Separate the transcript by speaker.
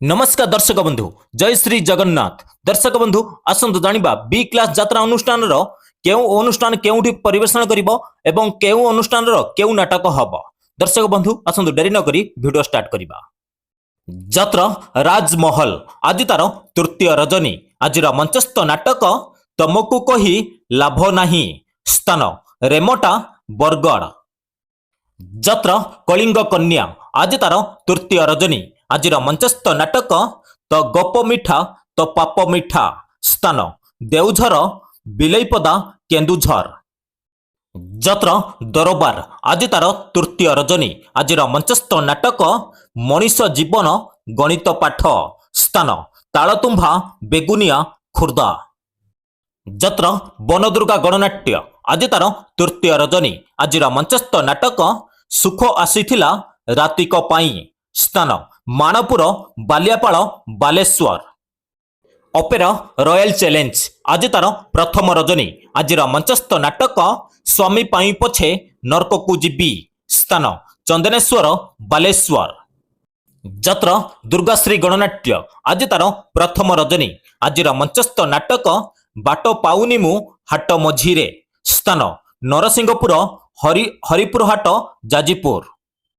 Speaker 1: नमस्कार दर्शक बंधु जय श्री जगन्नाथ। दर्शक बंधु आसंतु जानिबा बी क्लास यात्रा अनुष्ठान रो केउ अनुष्ठान केउठी परिवेषण करिवो एवं केउ अनुष्ठान रो केउ नाटक हबो। दर्शक बंधु आसंतु डेरी न करी वीडियो स्टार्ट करिबा। यात्रा राजमहल आज तार तृतीय रजनी आजिर मंचस्थ नाटक तमकु कही लाभ नाही स्थान रेमटा बरगड़। यात्रा कलिंग कन्या आज तार तृतीय रजनी आजिर मंचस्थ नाटक तो गप मिठा तो पाप मिठा स्थान देवझर बिलईपदा केन्दुझर। यात्रा दरबार आज तार तृतीय रजनी आजिर मंचस्थ नाटक मनीष जीवन गणित पाठ स्थान तालतुंभा बेगुनिया खुर्दा। यात्रा बनदुर्गा गणनाट्य आज तार तृतीय रजनी आजिर मंचस्थ नाटक सुख आसीथिला रातिक पाई स्थान Manpur Baliyapada Baleswar. Opera royal challenge आज तार प्रथम रजनी आजिर मंचस्थ नाटक स्वामी पाई पछे नरककु जीवी स्थान चंदनेश्वर बालेश्वर। यात्रा दुर्गाश्री गणनाट्य आज तार प्रथम रजनी आजिर मंचस्थ नाटक बाट पाउनिमु हाट मझीरे स्थान नरसिंहपुर हरिपुर हाट जाजीपुर।